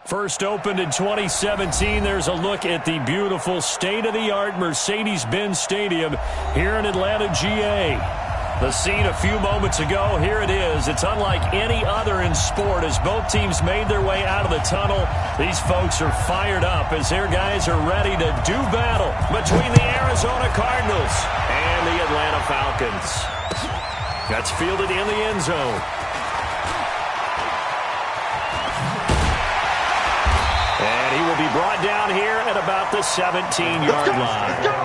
First opened in 2017, there's a look at the beautiful state-of-the-art Mercedes-Benz Stadium here in Atlanta, GA. The scene a few moments ago, here it is. It's unlike any other in sport as both teams made their way out of the tunnel. These folks are fired up as their guys are ready to do battle between the Arizona Cardinals and the Atlanta Falcons. That's fielded in the end zone. And he will be brought down here at about the 17-yard line. Let's go.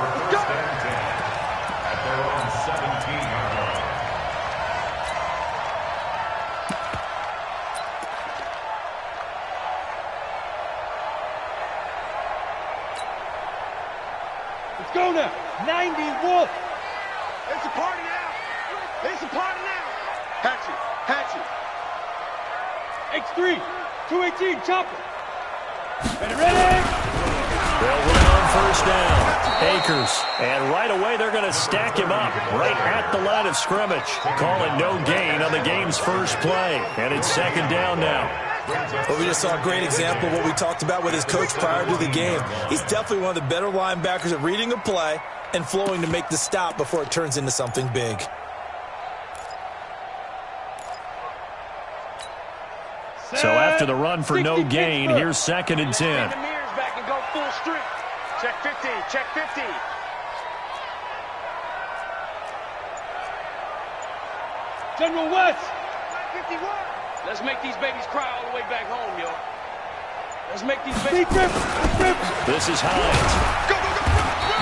At their own 17-yard line. Let's go now. 90 Wolf. It's a party now. It's a party now. Hatchet. X3. 218. Chopper. Ready. They'll win on first down. Akers. And right away, they're going to stack him up right at the line of scrimmage. Calling no gain on the game's first play. And it's second down now. Well, we just saw a great example of what we talked about with his coach prior to the game. He's definitely one of the better linebackers at reading a play and flowing to make the stop before it turns into something big. So after the run for no gain, here's second and 10. Take the mirrors back and go full streak. Check 50. Check 50. General West. 51. Let's make these babies cry all the way back home, yo. Let's make these babies. This is Hines. Go.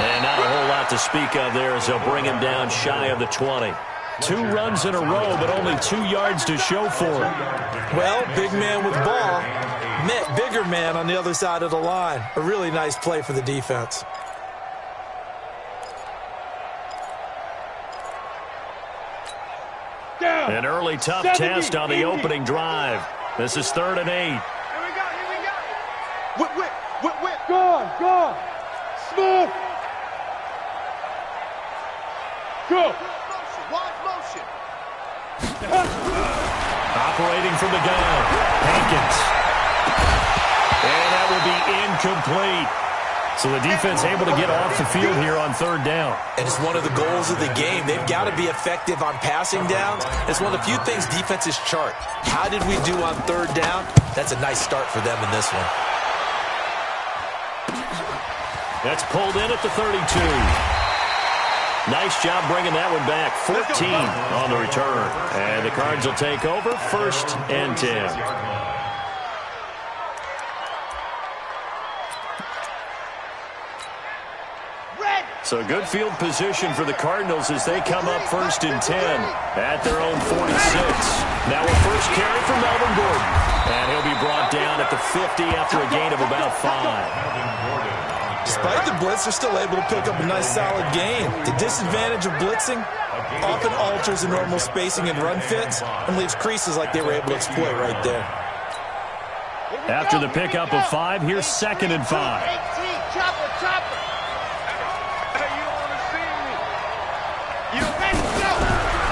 And not a whole lot to speak of there as they'll bring him down shy of the 20. 2 runs in a row, but only 2 yards to show for it. Well, big man with ball met bigger man on the other side of the line. A really nice play for the defense. Down. An early tough test on the opening drive. This is 3rd and 8. Here we go. Whip. Gone. Smooth. Go. Wide motion. Operating from the gun, Hankins. And that will be incomplete. So the defense able to get off the field here on 3rd down. And it's one of the goals of the game. They've got to be effective on passing downs. It's one of the few things defenses chart. How did we do on 3rd down? That's a nice start for them in this one. That's pulled in at the 32. Nice job bringing that one back. 14 on the return. And the Cards will take over 1st and 10. So good field position for the Cardinals as they come up 1st and 10 at their own 46. Now a first carry for Melvin Gordon. And he'll be brought down at the 50 after a gain of about 5. Despite the blitz, they're still able to pick up a nice solid gain. The disadvantage of blitzing often alters the normal spacing and run fits and leaves creases like they were able to exploit right there. After the pickup of 5, here's 2nd and 5. Chopper.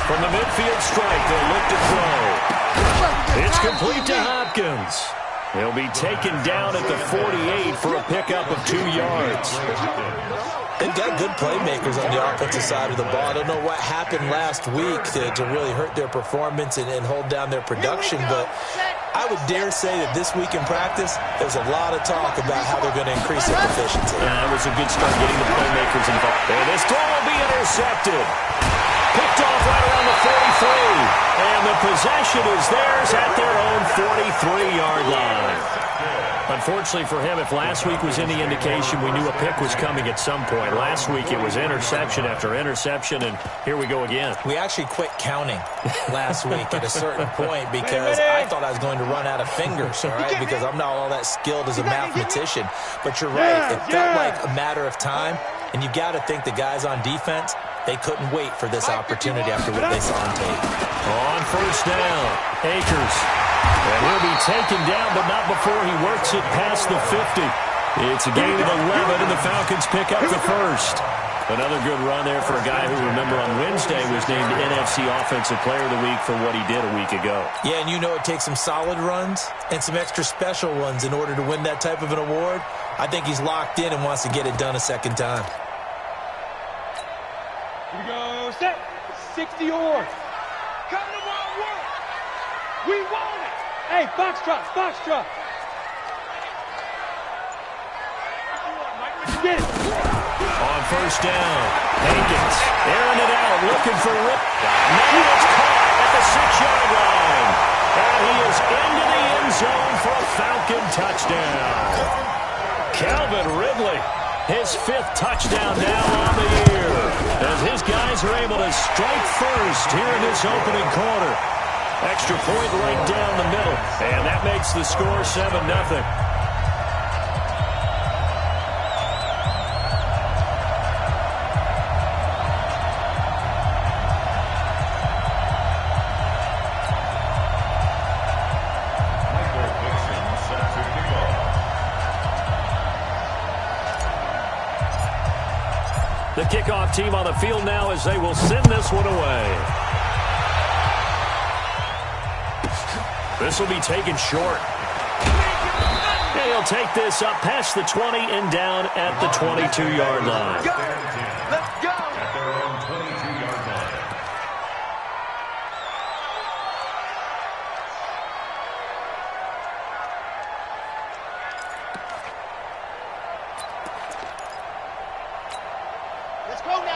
From the midfield strike, they'll look to throw. It's complete to Hopkins. He'll be taken down at the 48 for a pickup of 2 yards. They've got good playmakers on the offensive side of the ball. I don't know what happened last week to really hurt their performance and hold down their production, but I would dare say that this week in practice, there's a lot of talk about how they're going to increase their efficiency. Yeah, that was a good start getting the playmakers involved. And this throw will be intercepted. Picked off right around the 43. And the possession is theirs at their own 43-yard line. Unfortunately for him, if last week was any indication, we knew a pick was coming at some point. Last week it was interception after interception, and here we go again. We actually quit counting last week at a certain point because I thought I was going to run out of fingers, all right, because I'm not all that skilled as a mathematician. But you're right. It felt like a matter of time, and you got to think the guys on defense, they couldn't wait for this opportunity after what they saw on tape. On first down, Akers. And he'll be taken down, but not before he works it past the 50. It's a gain of 11, and the Falcons pick up the first. Another good run there for a guy who, remember, on Wednesday was named NFC Offensive Player of the Week for what he did a week ago. Yeah, and you know it takes some solid runs and some extra special runs in order to win that type of an award. I think he's locked in and wants to get it done a second time. Here we go, set. 60 yards. Come to my work. We want it. Hey, box drop, box drop. Get it. On first down, Hankins airing it out, looking for Rip. Now it's caught at the 6-yard line. And he is into the end zone for a Falcon touchdown. Calvin Ridley, his 5th touchdown now on the year, as his guys are able to strike first here in this opening quarter. Extra point right down the middle, and that makes the score 7-0. The kickoff team on the field now as they will send this one away. This will be taken short. And he'll take this up past the 20 and down at the 22-yard line. Let's go. At their own 22-yard line.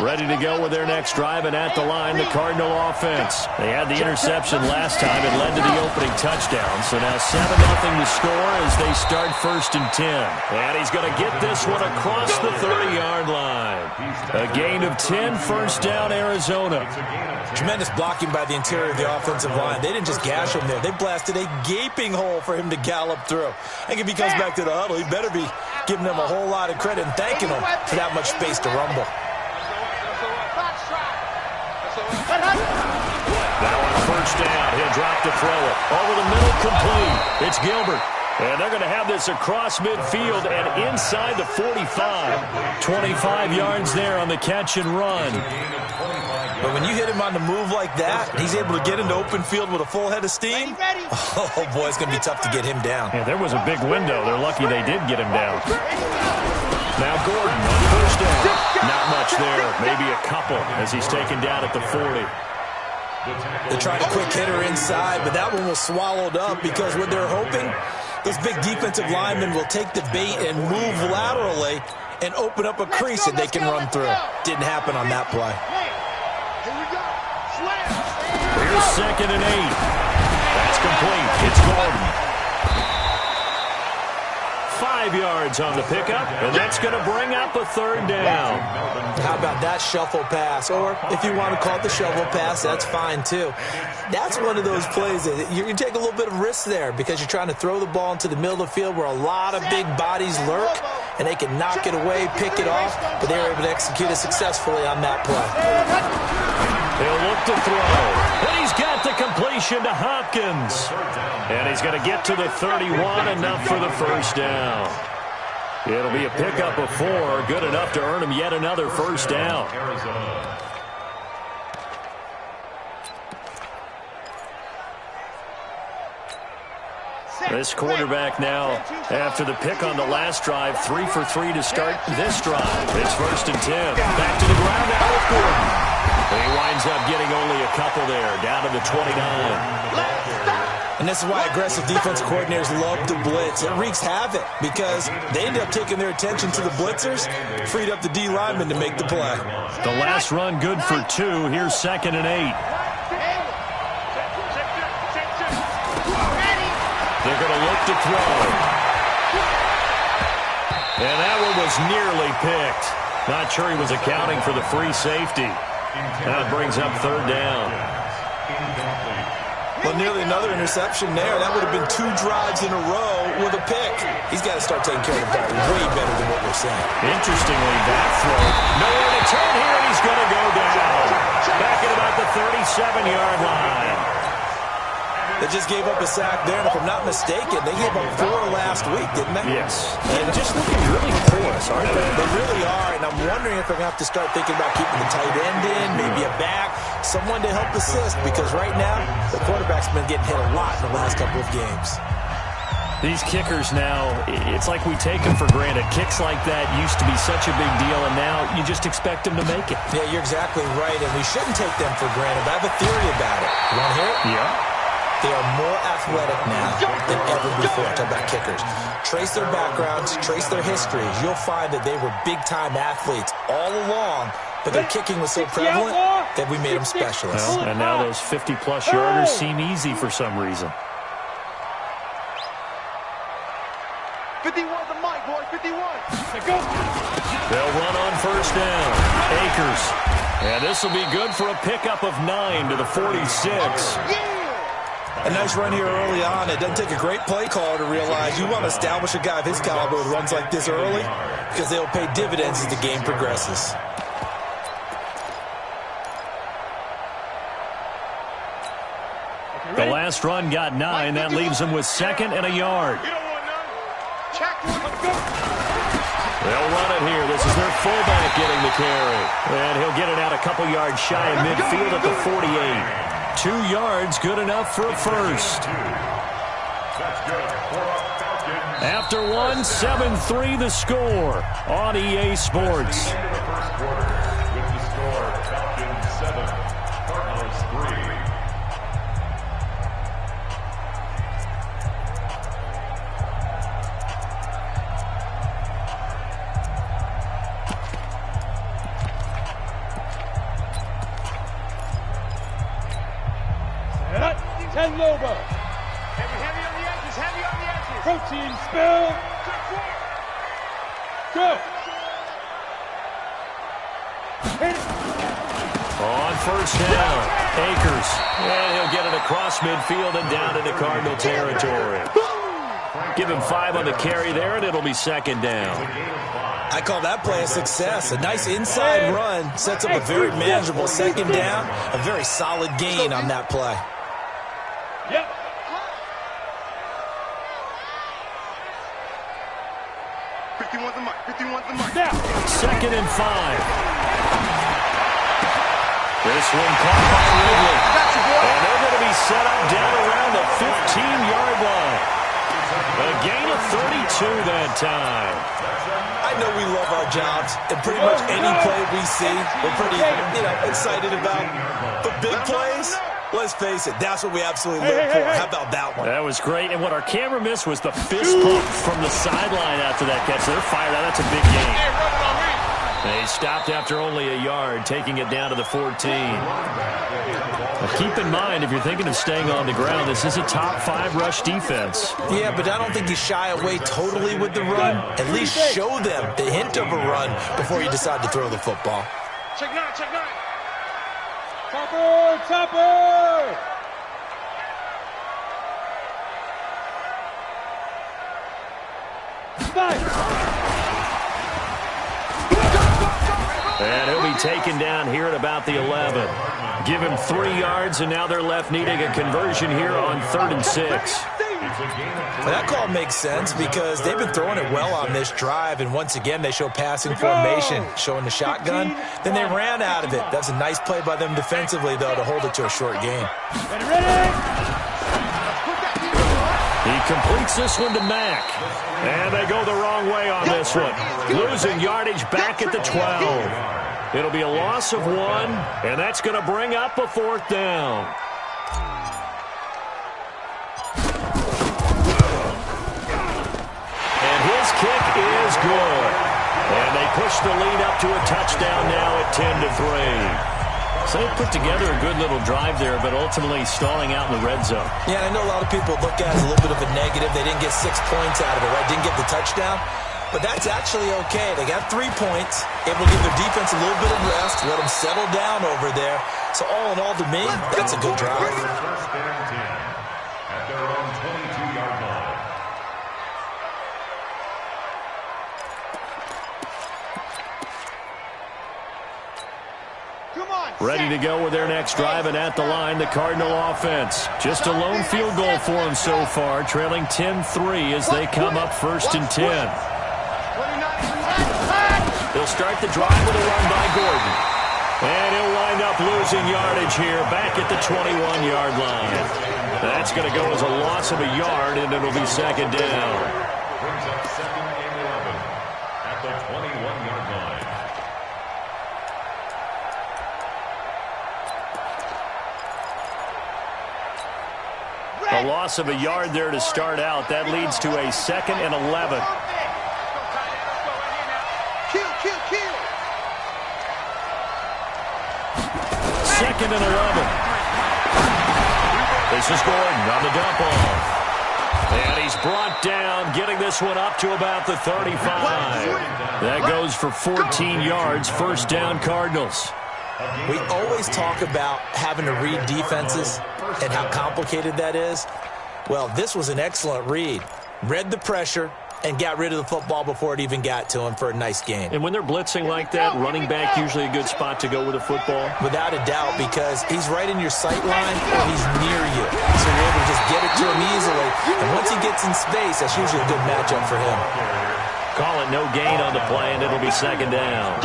Ready to go with their next drive, and at the line, the Cardinal offense. They had the interception last time. It led to the opening touchdown. So now 7-0 to score as they start 1st and 10. And he's going to get this one across the 30-yard line. A gain of 10, first down, Arizona. Tremendous blocking by the interior of the offensive line. They didn't just gash him there. They blasted a gaping hole for him to gallop through. I think if he comes back to the huddle, he better be giving them a whole lot of credit and thanking them for that much space to rumble. Now on first down, he'll drop to throw it. Over the middle, complete. It's Gilbert. And they're going to have this across midfield and inside the 45. 25 yards there on the catch and run. But when you hit him on the move like that, he's able to get into open field with a full head of steam. Oh, boy, it's going to be tough to get him down. Yeah, there was a big window. They're lucky they did get him down. Now Gordon on first down. Not much there. Maybe a couple as he's taken down at the 40. They tried a quick hitter inside, but that one was swallowed up because what they're hoping, those big defensive linemen will take the bait and move laterally and open up a crease that they can run through. Didn't happen on that play. Here's 2nd and 8. That's complete. It's Gordon. 5 yards on the pickup, and that's going to bring up a 3rd down. How about that shuffle pass? Or if you want to call it the shovel pass, that's fine too. That's one of those plays that you can take a little bit of risk there because you're trying to throw the ball into the middle of the field where a lot of big bodies lurk, and they can knock it away, pick it off, but they were able to execute it successfully on that play. He'll look to throw, and he's got the completion to Hopkins. And he's going to get to the 31, enough for the first down. It'll be a pickup of 4, good enough to earn him yet another first down. This quarterback now, after the pick on the last drive, 3 for 3 to start this drive. It's 1st and 10. Back to the ground now with Gordon. He winds up getting only a couple there, down to the 29. And this is why aggressive defensive coordinators love to blitz. It wreaks havoc because they end up taking their attention to the blitzers, freed up the D lineman to make the play. The last run good for 2. Here's 2nd and 8. They're going to look to throw. And that one was nearly picked. Not sure he was accounting for the free safety. That brings up 3rd down. Well, nearly another interception there. That would have been 2 drives in a row with a pick. He's got to start taking care of the ball way better than what we're seeing. Interestingly, that throw, nowhere to turn here, and he's going to go down. Back at about the 37-yard line. They just gave up a sack there, and if I'm not mistaken, they gave up 4 last week, didn't they? Yes. And just looking really porous, aren't they? They really are, and I'm wondering if they're going to have to start thinking about keeping the tight end in, maybe a back, someone to help assist, because right now, the quarterback's been getting hit a lot in the last couple of games. These kickers now, it's like we take them for granted. Kicks like that used to be such a big deal, and now you just expect them to make it. Yeah, you're exactly right, and we shouldn't take them for granted. I have a theory about it. You want to hear it? Yeah. They are more athletic now than ever before. Talk about kickers. Trace their backgrounds, trace their histories. You'll find that they were big-time athletes all along, but their kicking was so prevalent that we made them specialists. Well, and now those 50-plus yarders seem easy for some reason. 51 the mic, boy, 51. They'll run on first down. Akers. And this will be good for a pickup of 9 to the 46. A nice run here early on. It doesn't take a great play caller to realize you want to establish a guy of his caliber with runs like this early because they'll pay dividends as the game progresses. The last run got 9. That leaves him with 2nd and a yard. They'll run it here. This is their fullback getting the carry. And he'll get it out a couple yards shy of midfield at the 48. 2 yards, good enough for a first. After one, 7-3 the score on EA Sports. Ten Lobo. Heavy on the edges, heavy on the edges. Protein spill. Go. Hit it. On first down, Akers. And he'll get it across midfield and down into Cardinal territory. Give him 5 on the carry there, and it'll be 2nd down. I call that play a success. A nice inside run sets up a very manageable 2nd down. A very solid gain on that play. Yep. Now, 2nd and 5. This one caught by Ridley. And they're going to be set up down around the 15-yard line. A gain of 32 that time. I know we love our jobs, and pretty much any play we see, we're pretty, excited about. But big plays, let's face it, that's what we absolutely live for. How about that one? That was great. And what our camera missed was the fist pump from the sideline after that catch. They're fired out. That's a big gain. They stopped after only a yard, taking it down to the 14. Now keep in mind, if you're thinking of staying on the ground, this is a top 5 rush defense. Yeah, but I don't think you shy away totally with the run. At least show them the hint of a run before you decide to throw the football. Check 9, check 9. Topper, topper. And he'll be taken down here at about the 11. Give him 3 yards, and now they're left needing a conversion here on 3rd and 6. Well, that call makes sense because they've been throwing it well on this drive, and once again they show passing formation, showing the shotgun. Then they ran out of it. That's a nice play by them defensively, though, to hold it to a short gain. He completes this one to Mack. And they go the wrong way on this one. Losing yardage back at the 12. It'll be a loss of 1, and that's going to bring up a 4th down. And his kick is good. And they push the lead up to a touchdown now at 10-3. So they put together a good little drive there, but ultimately stalling out in the red zone. Yeah, I know a lot of people look at it as a little bit of a negative. They didn't get 6 points out of it, right? Didn't get the touchdown. But that's actually okay. They got 3 points, able to give their defense a little bit of rest, let them settle down over there. So all in all, to me, that's a good drive. First down and 10 at their own 22-yard line. Come on, Ready to go with their next drive, and at the line, the Cardinal offense. Just a lone field goal for them so far, trailing 10-3 as they come up 1st and 10. They'll start the drive with a run by Gordon. And he'll wind up losing yardage here back at the 21-yard line. That's going to go as a loss of a yard, and it'll be 2nd down. Brings up 2nd and 11 at the 21-yard line. A loss of a yard there to start out. That leads to a 2nd and 11. Second and 11. This is Gordon on the dump off. And he's brought down, getting this one up to about the 35. That goes for 14 yards, 1st down Cardinals. We always talk about having to read defenses and how complicated that is. Well, this was an excellent read. Read the pressure and got rid of the football before it even got to him for a nice gain. And when they're blitzing like that, running back usually a good spot to go with a football? Without a doubt, because he's right in your sight line or he's near you. So you're able to just get it to him easily. And once he gets in space, that's usually a good matchup for him. Call it no gain on the play, and it'll be 2nd down.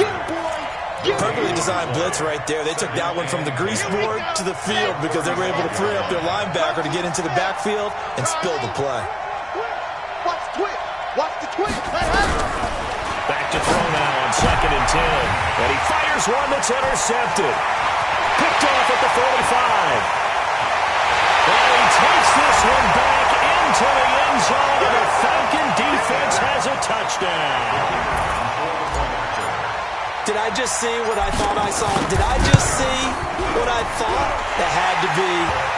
Perfectly designed blitz right there. They took that one from the grease board to the field because they were able to free up their linebacker to get into the backfield and spill the play. Watch the twin. Watch the twin. Back to throw now on 2nd and 10. And he fires one that's intercepted. Picked off at the 45. And he takes this one back into the end zone, and the Falcon defense has a touchdown. Did I just see what I thought I saw? Did I just see what I thought? That had to be.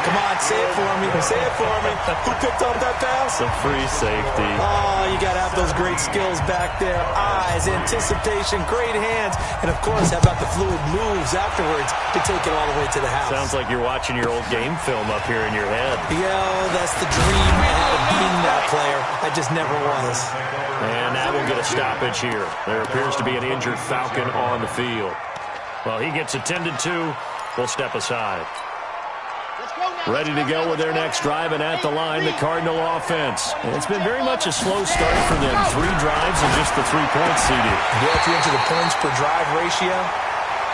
Come on, say it for me. Say it for me. Who picked up that pass? The free safety. Oh, you got to have those great skills back there. Eyes, anticipation, great hands. And, of course, how about the fluid moves afterwards to take it all the way to the house? Sounds like you're watching your old game film up here in your head. Yo, that's the dream. I had of being that player. I just never was. And that will get a stoppage here. There appears to be an injured Falcon on the field. Well, he gets attended to. We'll step aside. Ready to go with their next drive, and at the line, the Cardinal offense. And it's been very much a slow start for them. 3 drives and just the 3 points seeded. Yeah, if you're into the points per drive ratio,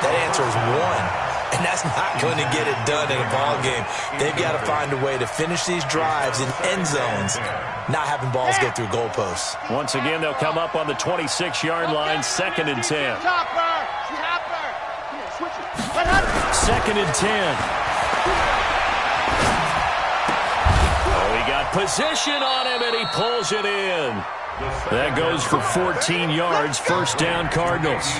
that answer is 1. And that's not going to get it done in a ball game. They've got to find a way to finish these drives in end zones, not having balls go through goalposts. Once again, they'll come up on the 26-yard line, 2nd and 10. 2nd and 10. Oh, he got position on him, and he pulls it in. That goes for 14 yards, 1st down Cardinals.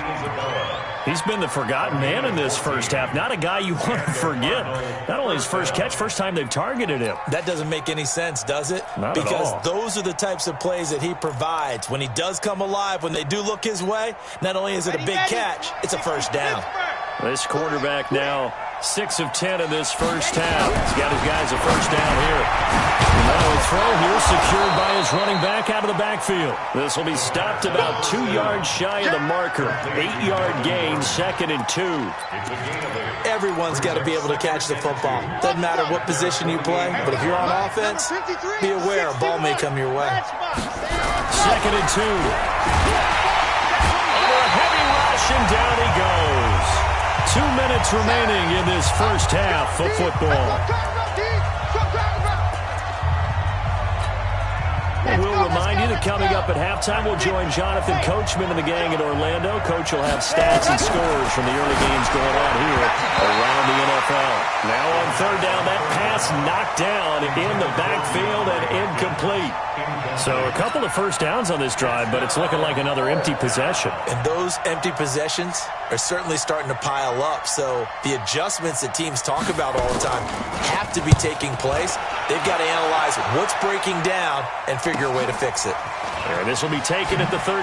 He's been the forgotten man in this first half. Not a guy you want to forget. Not only his first catch, first time they've targeted him. That doesn't make any sense, does it? Not at all. Because those are the types of plays that he provides. When he does come alive, when they do look his way, not only is it a big catch, it's a 1st down. This quarterback now 6 of 10 in this first half. He's got his guys a 1st down here. Now a throw here secured by his running back out of the backfield. This will be stopped about 2 yards shy of the marker. 8-yard gain, 2nd and 2. Everyone's got to be able to catch the football. Doesn't matter what position you play, but if you're on offense, be aware a ball may come your way. 2nd and 2. Under a heavy rush, and down he goes. 2 minutes remaining in this first half of football. We'll remind you that coming up at halftime, we'll join Jonathan Coachman and the gang in Orlando. Coach will have stats and scores from the early games going on here around the NFL. Now on 3rd down, that pass knocked down in the backfield and incomplete. So a couple of 1st downs on this drive, but it's looking like another empty possession. And those empty possessions are certainly starting to pile up. So the adjustments that teams talk about all the time have to be taking place. They've got to analyze what's breaking down and figure a way to fix it. And this will be taken at the 13.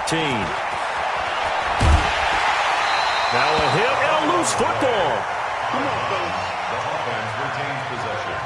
Now a hit and a loose football. The offense retains possession.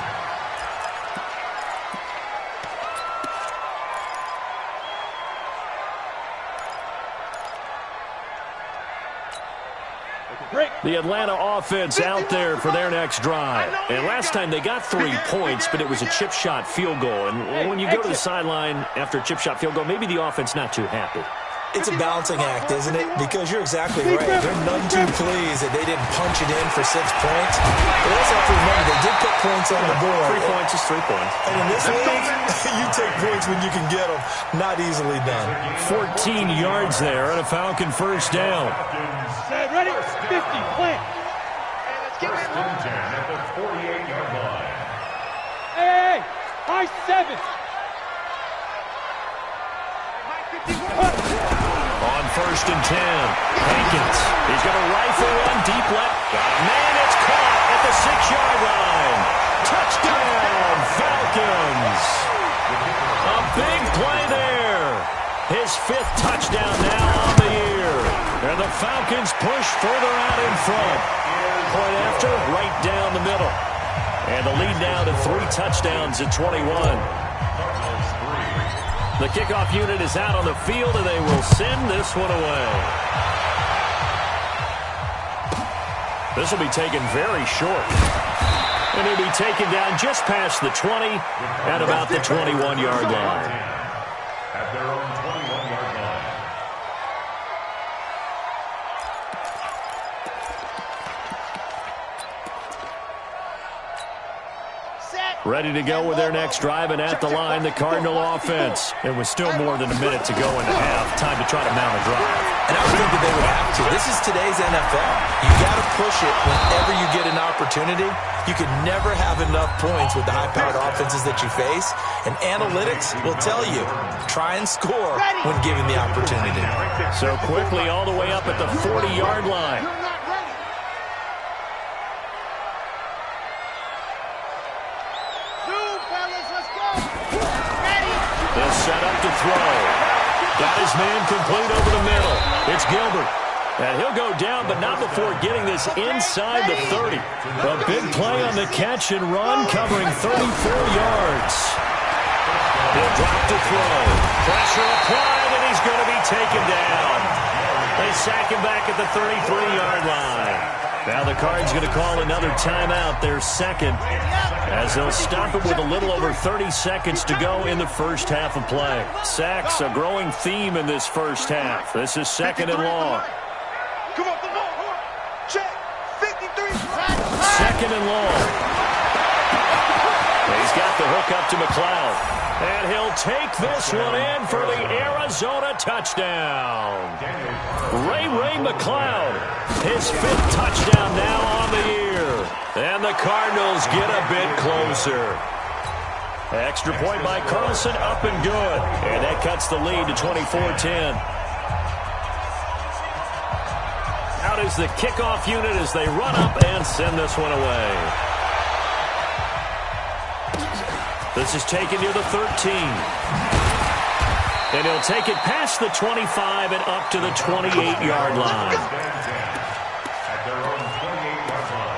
Break. The Atlanta offense out there for their next drive. And last time they got 3 points, but it was a chip shot field goal. And when you go to the sideline after a chip shot field goal, maybe the offense not too happy. It's a balancing act, isn't it? Because you're exactly right. They're none too pleased that they didn't punch it in for 6 points. But also have to remember, they did put points on the board. 3 points is 3 points. And in this league, you take points when you can get them. Not easily done. 14 yards there and a Falcon first down. Ready? 50, plant. First and 10 at the 48-yard line. Hey, high 7. On first and 10, Hankins. He's going to rifle one deep left. Man, it's caught at the 6-yard line. Touchdown, Falcons. A big play there. His 5th touchdown now on the year. And the Falcons push further out in front. Point after, right down the middle. And the lead now to 3 touchdowns at 21. The kickoff unit is out on the field, and they will send this one away. This will be taken very short. And it'll be taken down just past the 20 at about the 21-yard line. At their own 21-yard line. Ready to go with their next drive, and at the line, the Cardinal offense. It was still more than a minute to go in the half. Time to try to mount a drive. And I was thinking they would have to. This is today's NFL. You got to push it whenever you get an opportunity. You can never have enough points with the high-powered offenses that you face. And analytics will tell you, try and score when given the opportunity. So quickly all the way up at the 40-yard line. They'll set up to throw. Got his man complete over the middle. It's Gilbert. And he'll go down, but not before getting this inside the 30. A big play on the catch and run, covering 34 yards. He'll drop to throw. Pressure applied, and he's going to be taken down. They sack him back at the 33-yard line. Now the Cards going to call another timeout, their second, as they'll stop it with a little over 30 seconds to go in the first half of play. Sacks, a growing theme in this first half. This is 2nd and long. Come on. Check. 53. 2nd and long. He's got the hook up to McLeod. And he'll take this one in for the Arizona touchdown. Ray McLeod, his 5th touchdown now on the year. And the Cardinals get a bit closer. Extra point by Carlson, up and good. And that cuts the lead to 24-10. Out is the kickoff unit as they run up and send this one away. This is taken near the 13. And he'll take it past the 25 and up to the 28-yard line. At their own 28-yard line.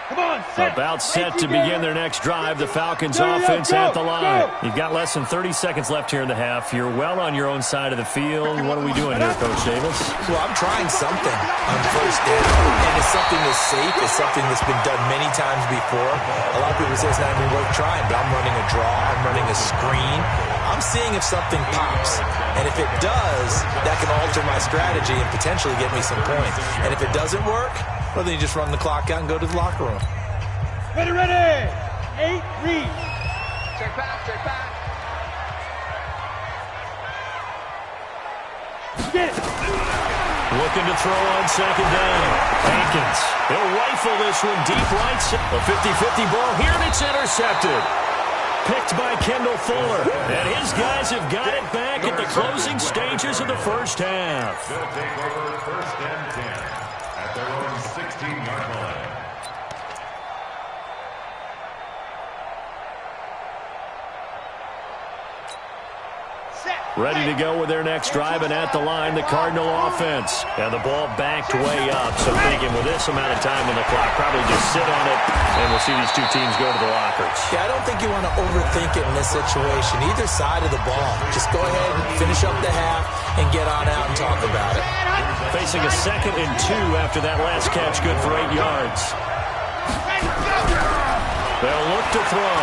Come on, set. About set to begin their next drive. The Falcons offense at the line. You've got less than 30 seconds left here in the half. You're well on your own side of the field. What are we doing here, Coach Davis? Well, I'm trying something on first down, and it's something that's safe. It's something that's been done many times before. A lot of people say it's not even worth trying, but I'm running a draw. I'm running a screen. I'm seeing if something pops. And if it does, that can alter my strategy and potentially get me some points. And if it doesn't work, well, then you just run the clock out and go to the locker room. Ready. 8, read. Check back. Get it. Looking to throw on 2nd down. Hankins. He'll rifle this one deep right. A 50-50 ball here, and it's intercepted. Picked by Kendall Fuller. And his guys have got it back at the closing stages of the first half. They'll take over 1st and 10 at their own 16-yard line. Ready to go with their next drive, and at the line, the Cardinal offense. And the ball backed way up, so thinking with this amount of time on the clock, probably just sit on it, and we'll see these two teams go to the lockers. Yeah, I don't think you want to overthink it in this situation. Either side of the ball. Just go ahead and finish up the half and get on out and talk about it. Facing a 2nd and 2 after that last catch, good for 8 yards. They'll look to throw.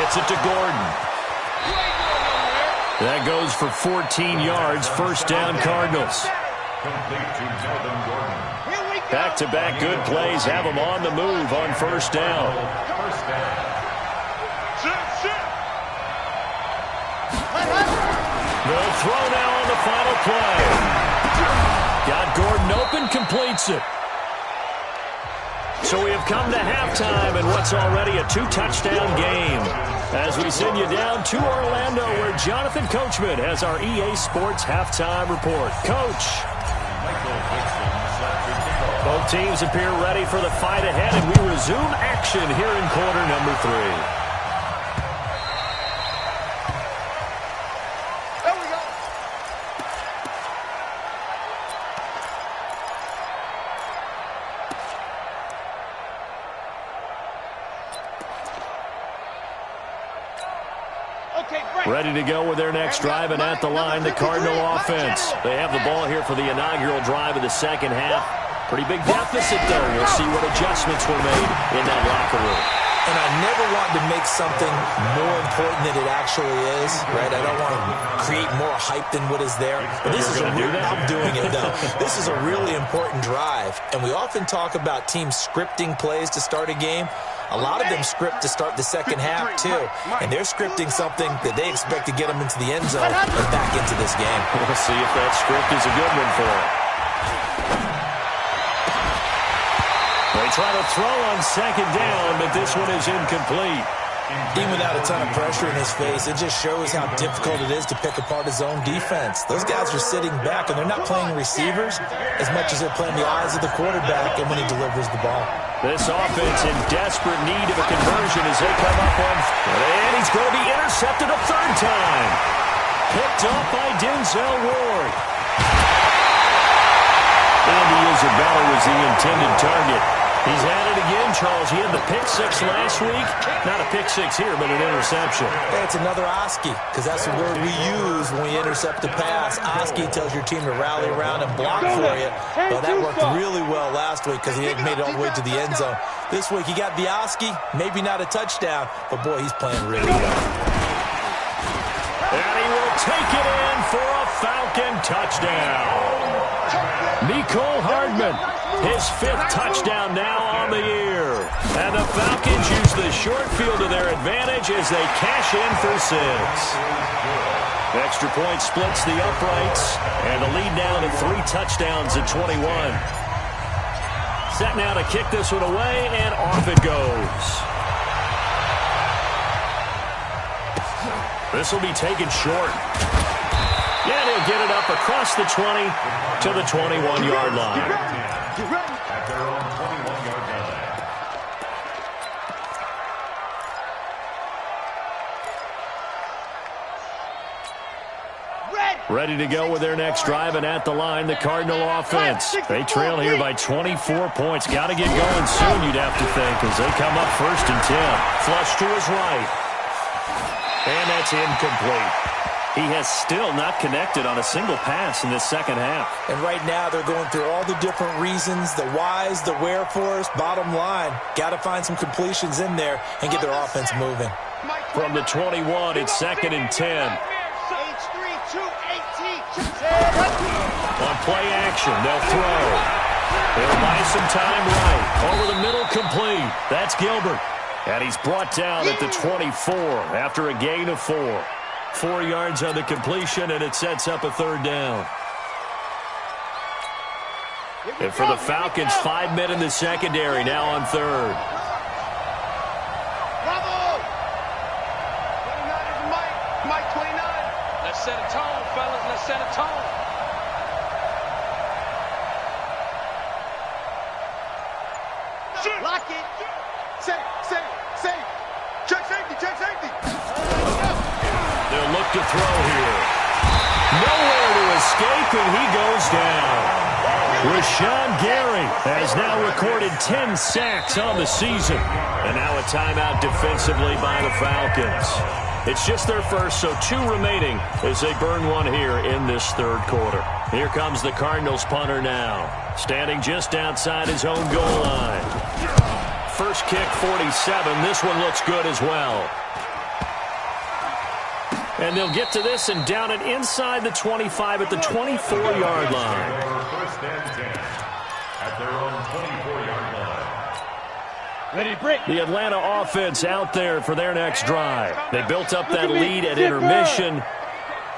Gets it to Gordon. That goes for 14 yards. First down, Cardinals. Back-to-back good plays have them on the move on first down. They'll throw now on the final play. Got Gordon open, completes it. So we have come to halftime in what's already a 2-touchdown game. As we send you down to Orlando, where Jonathan Coachman has our EA Sports halftime report. Coach. Both teams appear ready for the fight ahead, and we resume action here in quarter number 3. Ready to go with their next drive, and at the line, the Cardinal offense. They have the ball here for the inaugural drive of the second half. Pretty big deficit, though. We'll see what adjustments were made in that locker room. And I never want to make something more important than it actually is, right? I don't want to create more hype than what is there. But this is I'm doing it, though. This is a really important drive. And we often talk about teams scripting plays to start a game. A lot of them script to start the second half, too. And they're scripting something that they expect to get them into the end zone and back into this game. We'll see if that script is a good one for them. They try to throw on second down, but this one is incomplete. Even without a ton of pressure in his face, it just shows how difficult it is to pick apart his own defense. Those guys are sitting back, and they're not playing receivers as much as they're playing the eyes of the quarterback and when he delivers the ball. This offense in desperate need of a conversion as they come up on, and he's going to be intercepted a third time. Picked up by Denzel Ward. Andy Isabella was the intended target. He's had it again, Charles. He had the pick 6 last week. Not a pick 6 here, but an interception. Hey, it's another Oski, because that's the word we use when we intercept a pass. Oski tells your team to rally around and block for you. Well, that worked really well last week because he had made it all the way to the end zone. This week, he got the Oski, maybe not a touchdown, but, boy, he's playing really well. And he will take it in for a Falcon touchdown. Nicole Hardman, his 5th touchdown now on the year. And the Falcons use the short field to their advantage as they cash in for 6. Extra point splits the uprights, and the lead down to 3 touchdowns at 21. Set now to kick this one away, and off it goes. This will be taken short. Yeah, they'll get it up across the 20 to the 21-yard line. At their own 21-yard line. Ready to go with their next drive, and at the line, the Cardinal offense. They trail here by 24 points. Got to get going soon, you'd have to think, as they come up 1st and 10. Flush to his right. And that's incomplete. He has still not connected on a single pass in this second half. And right now they're going through all the different reasons, the whys, the wherefores. Bottom line, got to find some completions in there and get their offense moving. From the 21, it's 2nd and 10. On play action, they'll throw. They'll buy some time right. Over the middle, complete. That's Gilbert. And he's brought down at the 24 after a gain of 4. 4 yards on the completion, and it sets up a 3rd down. And for the Falcons, 5 men in the secondary, now on 3rd. Bravo! 29 is Mike 29. Let's set a tone, fellas. Let's set a tone. Lock it. Safe. Check safety. They'll look to throw here. Nowhere to escape, and he goes down. Rashawn Gary has now recorded 10 sacks on the season. And now a timeout defensively by the Falcons. It's just their first, so 2 remaining as they burn one here in this third quarter. Here comes the Cardinals punter now, standing just outside his own goal line. First kick, 47. This one looks good as well. And they'll get to this and down it inside the 25 at the 24-yard line. First and 10 at their own 24-yard line. Ready to break. The Atlanta offense out there for their next drive. They built up that lead at intermission,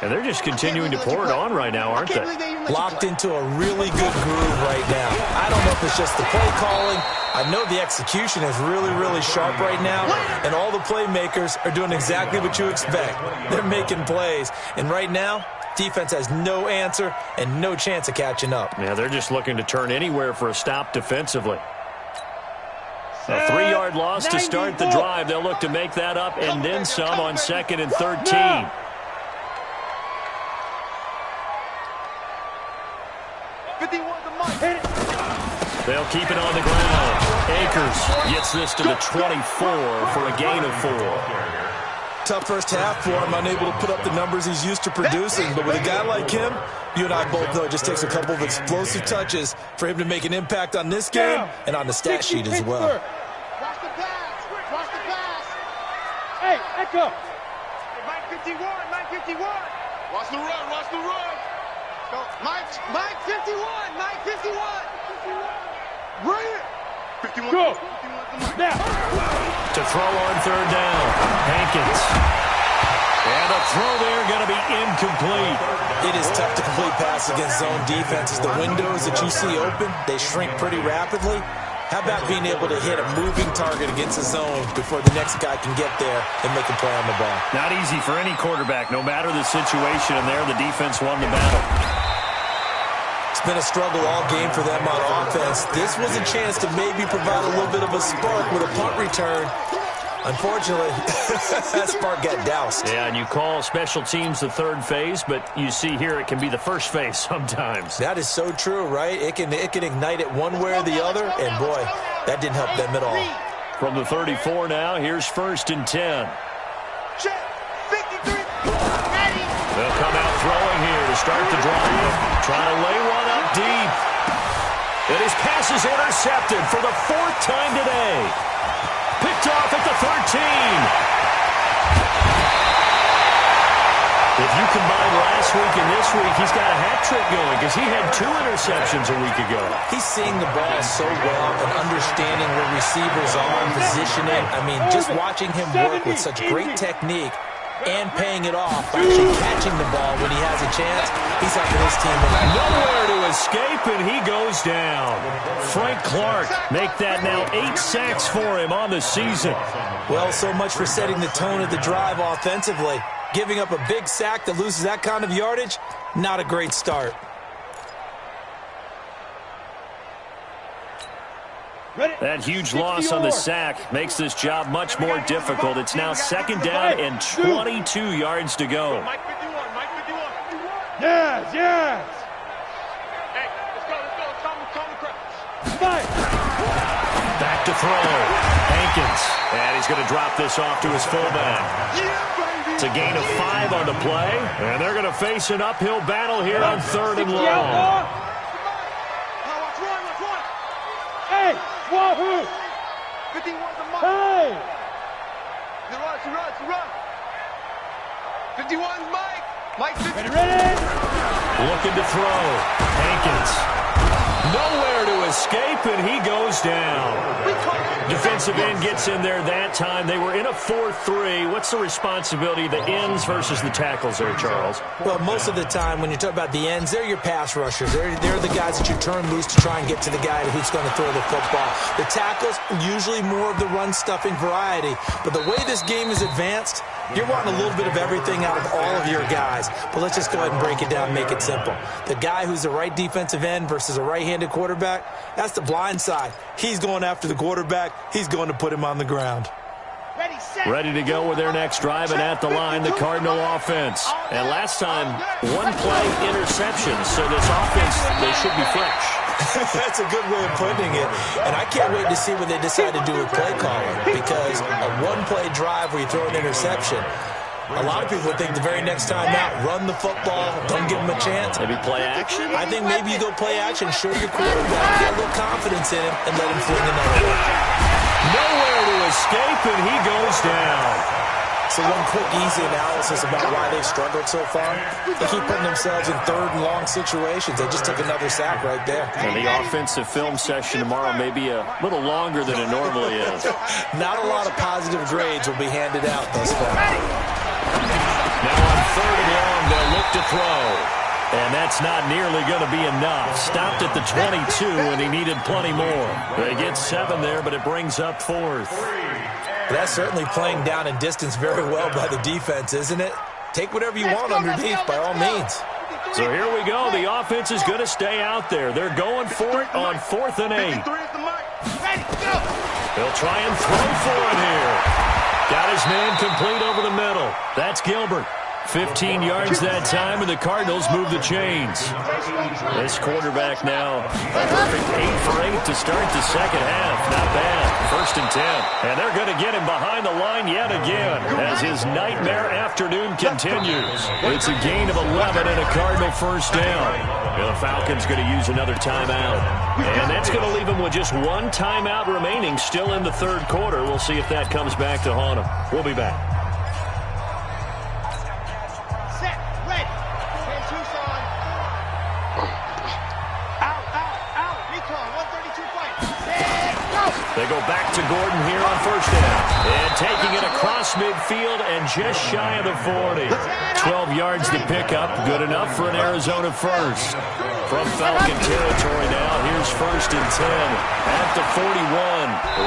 and they're just continuing to pour it on right now, aren't they? Locked into a really good groove right now. I don't know if it's just the play calling. I know the execution is really, really sharp right now, and all the playmakers are doing exactly what you expect. They're making plays, and right now, defense has no answer and no chance of catching up. Yeah, they're just looking to turn anywhere for a stop defensively. A 3-yard loss to start the drive. They'll look to make that up and then some on 2nd and 13. They'll keep it on the ground. Akers gets this to the 24 for a gain of 4. Tough first half for him, unable to put up the numbers he's used to producing. But with a guy like him, you and I both know it just takes a couple of explosive touches for him to make an impact on this game and on the stat sheet as well. Watch the pass. Watch the pass. Hey, Echo. Mike 51. Mike 51. Watch the run. Watch the run. Go. Mike 51. Mike 51. Bring it. 51. Go. 51. Now. To throw on 3rd down. Hankins. And a throw there going to be incomplete. It is tough to complete pass against zone defenses. The windows that you see open, they shrink pretty rapidly. How about being able to hit a moving target against a zone before the next guy can get there and make a play on the ball? Not easy for any quarterback, no matter the situation, and there the defense won the battle. It's been a struggle all game for them on offense. This was a chance to maybe provide a little bit of a spark with a punt return. Unfortunately, that spark got doused. Yeah, and you call special teams the 3rd phase, but you see here it can be the 1st phase sometimes. That is so true, right? It can ignite it one way or the other, and boy, that didn't help them at all. From the 34 now, here's 1st and 10. Check. 53. They'll come out throwing here to start the drive. Trying to lay one up deep. And his pass is intercepted for the 4th time today. Picked off at the 13. If you combine last week and this week, he's got a hat trick going because he had 2 interceptions a week ago. He's seeing the ball so well and understanding where receivers are and positioning. I mean, just watching him work with such great technique and paying it off, actually catching the ball when he has a chance, he's helping his team win. Nowhere to escape, and he goes down. Frank Clark make that now 8 sacks for him on the season. Well, so much for setting the tone of the drive offensively. Giving up a big sack that loses that kind of yardage, not a great start. That huge loss on the sack makes this job much more difficult. It's now 2nd down and 22 yards to go. Mike 51. Mike 51. Yes, yes. Hey, let's go. Calm the crowd. Mike. Back to throw. Hankins. And he's going to drop this off to his fullback. It's a gain of 5 on the play. And they're going to face an uphill battle here on 3rd and long. Hey, Wahoo! 51's a Mike. Hey! He runs. 51's Mike. Mike 50. Ready? Looking to throw. Hankins. Nowhere to escape, and he goes down. Defensive end gets in there that time. They were in a 4-3. What's the responsibility of the ends versus the tackles there, Charles? Well, most of the time when you talk about the ends, they're your pass rushers. They're the guys that you turn loose to try and get to the guy who's going to throw the football. The tackles, usually more of the run-stuffing variety. But the way this game is advanced, you're wanting a little bit of everything out of all of your guys. But let's just go ahead and break it down and make it simple. The guy who's the right defensive end versus a right-handed quarterback, that's the blind side. He's going after the quarterback. He's going to put him on the ground. Ready. Ready to go with their next drive, and at the line, the Cardinal offense. And last time, one play interception, so this offense, they should be fresh. That's a good way of putting it. And I can't wait to see what they decide to do with play calling, because a one-play drive where you throw an interception, a lot of people would think the very next time out, run the football, don't give them a chance. Maybe play action? I think maybe you go play action, show your quarterback, get a little confidence in him, and let him fling another one. Nowhere to escape, and he goes down. So one quick, easy analysis about why they've struggled so far. They keep putting themselves in third and long situations. They just took another sack right there. And the offensive film session tomorrow may be a little longer than it normally is. Not a lot of positive grades will be handed out thus far. Now on third and long, they'll look to throw. And that's not nearly going to be enough. Stopped at the 22, and he needed plenty more. They get 7 there, but it brings up 4th. That's certainly playing down in distance very well by the defense, isn't it? Take whatever you want underneath, by all means. So here we go. The offense is going to stay out there. They're going for it on 4th and 8. They'll try and throw for it here. Got his man complete over the middle. That's Gilbert. 15 yards that time, and the Cardinals move the chains. This quarterback now, a perfect 8 for 8 to start the second half. Not bad. 1st and 10. And they're going to get him behind the line yet again as his nightmare afternoon continues. It's a gain of 11 and a Cardinal first down. The Falcons going to use another timeout. And that's going to leave him with just one timeout remaining still in the third quarter. We'll see if that comes back to haunt him. We'll be back. They go back to Gordon here on first down. And taking it across midfield and just shy of the 40. 12 yards to pick up. Good enough for an Arizona first. From Falcon territory now, here's 1st and 10 at the 41.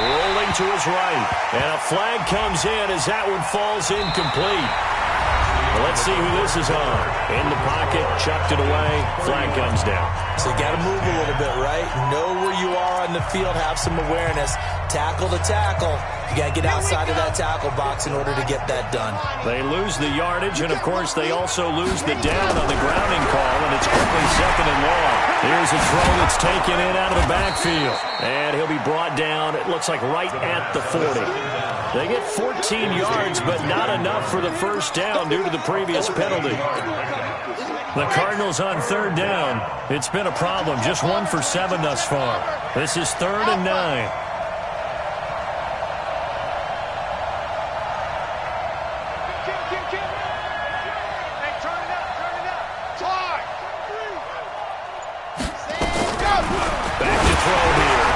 Rolling to his right. And a flag comes in as that one falls incomplete. Well, let's see who this is on. In the pocket, chucked it away. Flag comes down. So you got to move a little bit, right? Know where you are on the field. Have some awareness. Tackle to tackle. You got to get outside of that tackle box in order to get that done. They lose the yardage, and, of course, they also lose the down on the grounding call, and it's quickly 2nd and long. Here's a throw that's taken in out of the backfield. And he'll be brought down, it looks like, right at the 40. They get 14 yards, but not enough for the first down due to the previous penalty. The Cardinals on 3rd down. It's been a problem. Just 1 for 7 thus far. This is 3rd and 9. Back to throw here.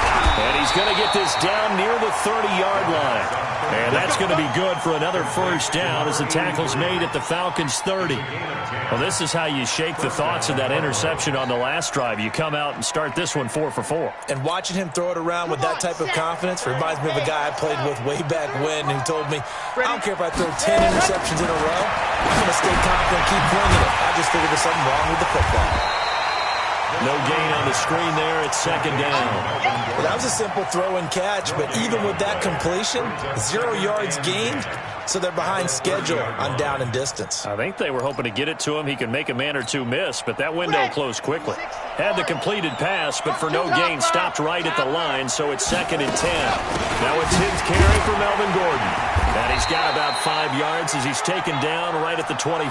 And he's going to get this down near the 30-yard line. And that's going to be good for another first down as the tackle's made at the Falcons' 30. Well, this is how you shake the thoughts of that interception on the last drive. You come out and start this one 4 for 4. And watching him throw it around with that type of confidence reminds me of a guy I played with way back when who told me, I don't care if I throw 10 interceptions in a row, I'm going to stay confident, keep winging it. I just figured there's something wrong with the football. No gain on the screen there. It's 2nd down. Well, that was a simple throw and catch, but even with that completion, 0 yards gained, so they're behind schedule on down and distance. I think they were hoping to get it to him. He could make a man or two miss, but that window closed quickly. Had the completed pass, but for no gain, stopped right at the line, so it's 2nd and 10. Now a 10th carry for Melvin Gordon. And he's got about 5 yards as he's taken down right at the 25.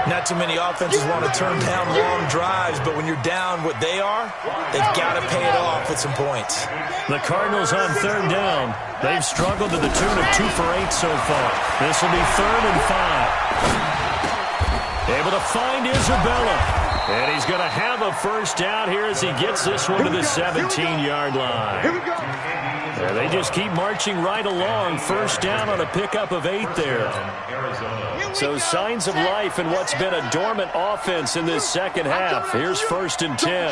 Not too many offenses want to turn down long drives, but when you're down what they are, they've got to pay it off with some points. The Cardinals on 3rd down. They've struggled to the tune of 2 for 8 so far. This will be 3rd and 5. Able to find Isabella. And he's going to have a first down here as he gets this one to the 17-yard line. Here we go. And they just keep marching right along. First down on a pickup of 8 there. So signs of life in what's been a dormant offense in this second half. Here's 1st and 10.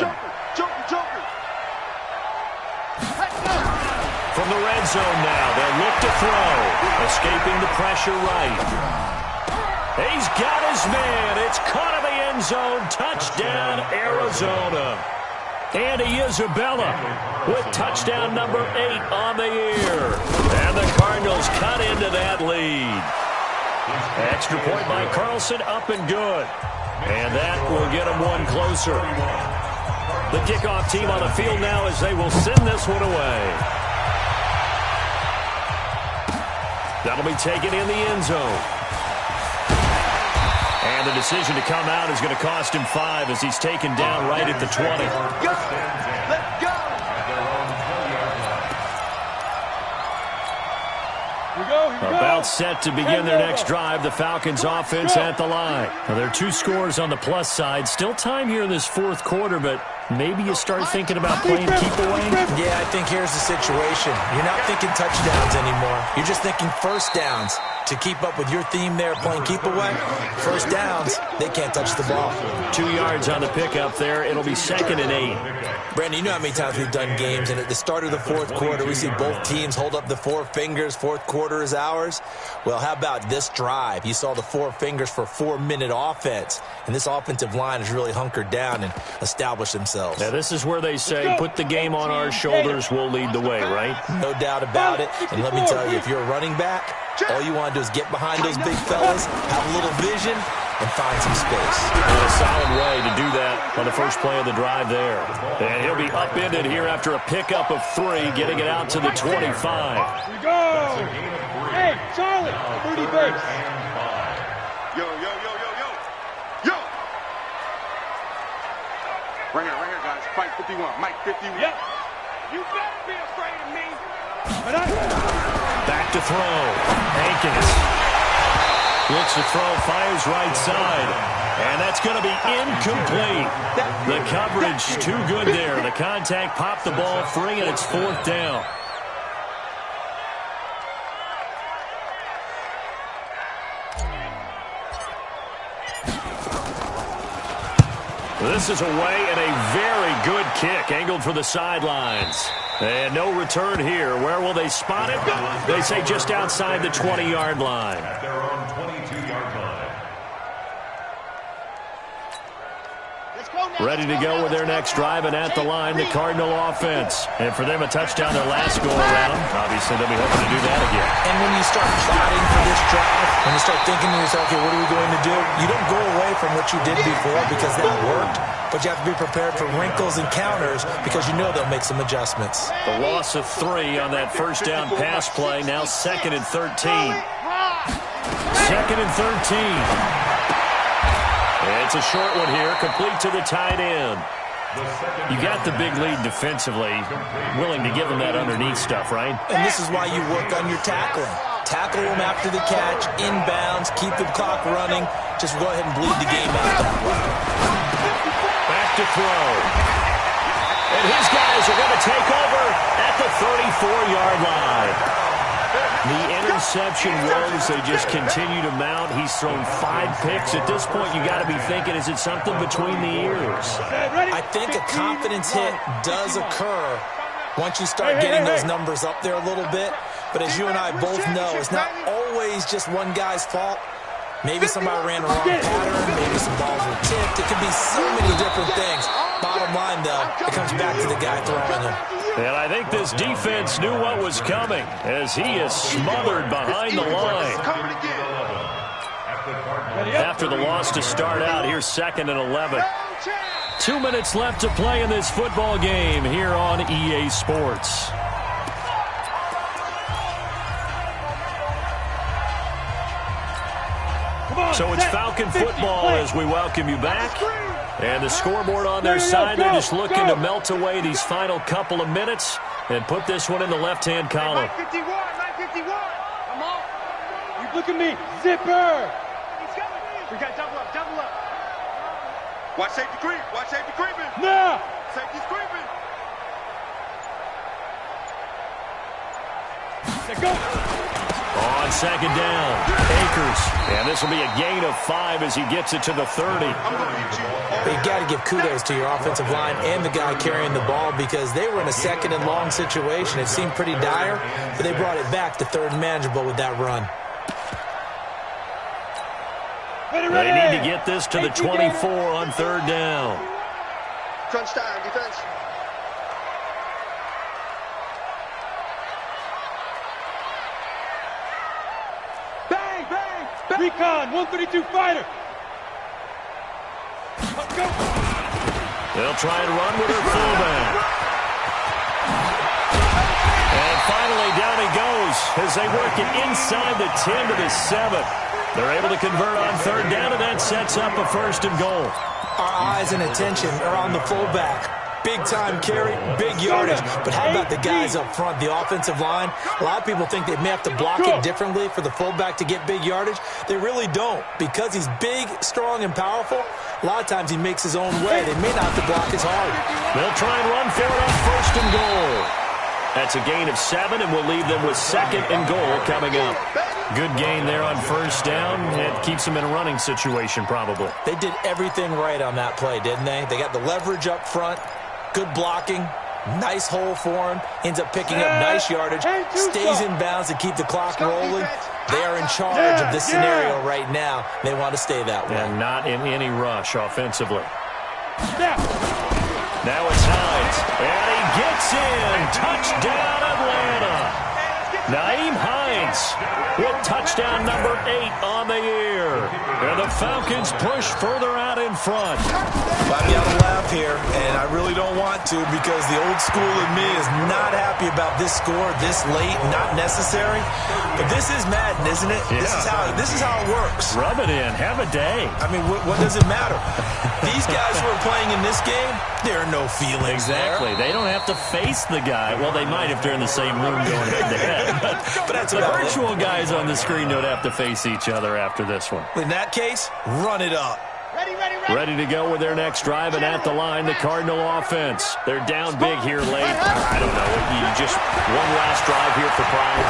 From the red zone now, they'll look to throw. Escaping the pressure right. He's got his man. It's caught in the end zone. Touchdown, Arizona. Andy Isabella with touchdown number 8 on the year. And the Cardinals lead. Extra point by Carlson, up and good. And that will get them one closer. The kickoff team on the field now as they will send this one away. That'll be taken in the end zone. And the decision to come out is going to cost him 5 as he's taken down right at the 20. Go. Let's go. About set to begin their next drive, the Falcons offense at the line. Now, there are 2 scores on the plus side. Still time here in this fourth quarter, but maybe you start thinking about playing keep away? Yeah, I think here's the situation. You're not thinking touchdowns anymore. You're just thinking first downs. To keep up with your theme there, playing keep away, first downs, they can't touch the ball. 2 yards on the pickup there. It'll be 2nd and 8. Brandon, you know how many times we've done games, and at the start of the fourth quarter, we see both teams hold up the 4 fingers, fourth quarter is ours. Well, how about this drive? You saw the 4 fingers for 4-minute offense, and this offensive line has really hunkered down and established themselves. Now, this is where they say, put the game on our shoulders, we'll lead the way, right? No doubt about it, and let me tell you, if you're a running back, all you want to do is get behind those big fellas, have a little vision, and find some space. A solid way to do that on the first play of the drive there. And he'll be upended here after a pickup of 3, getting it out to the 25. We go! Hey, Charlie, 30 base. Yo. Right here, guys. Fight 51. Mike 51. Yep. You better be afraid of me. Back to throw. Hankins looks to throw, fires right side. And that's going to be incomplete. The coverage too good there. The contact popped the ball free, and it's 4th down. This is away and a very good kick, angled for the sidelines. And no return here. Where will they spot it? They say just outside the 20-yard line. At their own 22-yard line. Ready to go with their next drive, and at the line, the Cardinal offense. And for them, a touchdown their last go-around. Obviously, they'll be hoping to do that again. And when you start plotting for this drive, when you start thinking to yourself, okay, what are we going to do? You don't go away from what you did before because that worked, but you have to be prepared for wrinkles and counters because you know they'll make some adjustments. The loss of 3 on that first down pass play, now 2nd and 13. 2nd and 13. It's a short one here, complete to the tight end. You got the big lead defensively, willing to give them that underneath stuff, right? And this is why you work on your tackling. Tackle them after the catch, inbounds, keep the clock running. Just go ahead and bleed the game out that way. Back to throw. And his guys are going to take over at the 34-yard line. The interception woes, they just continue to mount. He's thrown 5 picks. At this point, you got to be thinking, is it something between the ears? I think a confidence hit does occur once you start getting those numbers up there a little bit. But as you and I both know, it's not always just one guy's fault. Maybe somebody ran a wrong pattern. Maybe some balls were tipped. It could be so many different things. Bottom line, though, it comes back to the guy throwing them. And I think this defense knew what was coming as he is smothered behind the line. After the loss to start out, here's 2nd and 11. 2 minutes left to play in this football game here on EA Sports. So it's Falcon football as we welcome you back. And the scoreboard on their side, they're just looking to melt away these final couple of minutes and put this one in the left-hand column. 951. Come on. You look at me. Zipper. We got double up. Watch safety creep. Nah. Safety's creeping. Let's go. On 2nd down, Akers. And this will be a gain of 5 as he gets it to the 30. But you got to give kudos to your offensive line and the guy carrying the ball because they were in a 2nd and long situation. It seemed pretty dire, but they brought it back to 3rd and manageable with that run. They need to get this to the 24 on 3rd down. Crunch time, defense. Recon, 132 fighter. Let's go. They'll try and run with her fullback. And finally, down he goes as they work it inside the 10 to the 7. They're able to convert on third down, and that sets up a 1st and goal. Our eyes and attention are on the fullback. Big-time carry, big yardage. But how about the guys up front, the offensive line? A lot of people think they may have to block it differently for the fullback to get big yardage. They really don't. Because he's big, strong, and powerful, a lot of times he makes his own way. They may not have to block as hard. They'll try and run for it on 1st and goal. That's a gain of 7, and we'll leave them with 2nd and goal coming up. Good gain there on 1st down. It keeps them in a running situation, probably. They did everything right on that play, didn't they? They got the leverage up front, good blocking, nice hole for him, ends up picking up nice yardage, stays in bounds to keep the clock rolling. They are in charge of this scenario right now. They want to stay that way. And not in any rush offensively. Now it's Hines, and he gets in. Touchdown, Atlanta. Naeem Hines with touchdown number 8 on the year. And the Falcons push further out in front. I've got to laugh here, and I really don't want to because the old school in me is not happy about this score this late, not necessary. But this is Madden, isn't it? Yeah. This is how it works. Rub it in. Have a day. I mean, what does it matter? These guys who are playing in this game, there are no feelings Exactly. there. They don't have to face the guy. Well, they might if they're in the same room going head-to-head. But that's the virtual guys on the screen don't have to face each other after this one. In that case, run it up. Ready to go with their next drive, and at the line, the Cardinal offense. They're down big here late. I don't know. You just one last drive here for pride.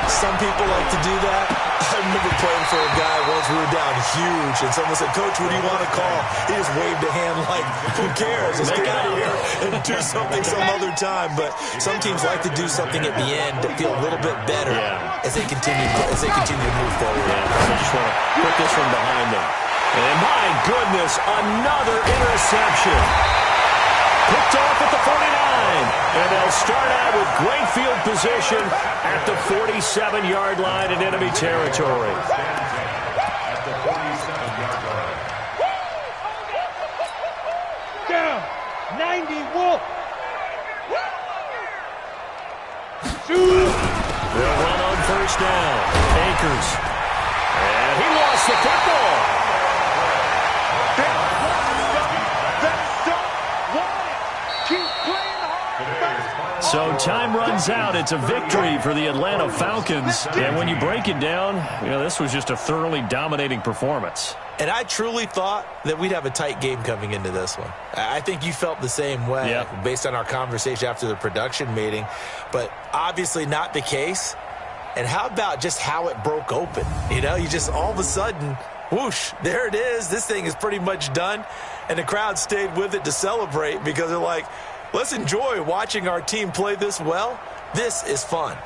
Some people like to do that. I remember playing for a guy once we were down huge, and someone said, "Coach, what do you want to call?" He just waved a hand like, "Who cares? Let's get out of here and do something some other time." But some teams like to do something at the end to feel a little bit better as they continue to move forward. I just want to put this one behind them. And my goodness, another interception. Picked off at the 49. And they'll start out with great field position at the 47-yard line in enemy territory. At the 47-yard line. Down. 90 Wolf. Shoot. They'll run on 1st down. Akers. And he lost the football. So time runs out. It's a victory for the Atlanta Falcons. And when you break it down, this was just a thoroughly dominating performance. And I truly thought that we'd have a tight game coming into this one. I think you felt the same way based on our conversation after the production meeting. But obviously not the case. And how about just how it broke open? You just all of a sudden, whoosh, there it is. This thing is pretty much done. And the crowd stayed with it to celebrate because they're like, let's enjoy watching our team play this well. This is fun.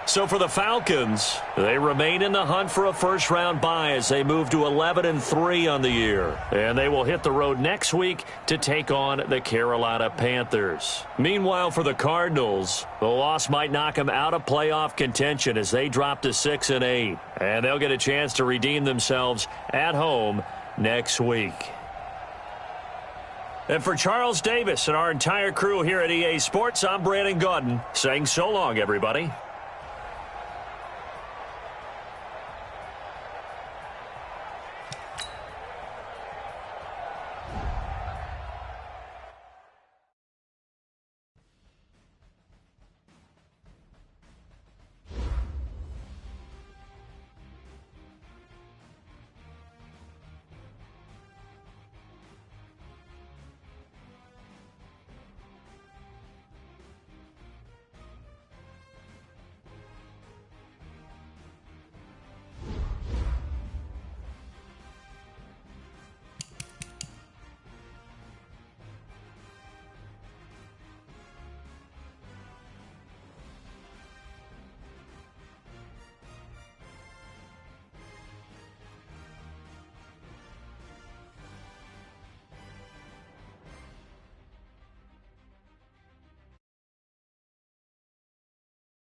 So for the Falcons, they remain in the hunt for a first-round bye as they move to 11-3 on the year. And they will hit the road next week to take on the Carolina Panthers. Meanwhile, for the Cardinals, the loss might knock them out of playoff contention as they drop to 6-8. And they'll get a chance to redeem themselves at home next week. And for Charles Davis and our entire crew here at EA Sports, I'm Brandon Gaudin saying so long, everybody.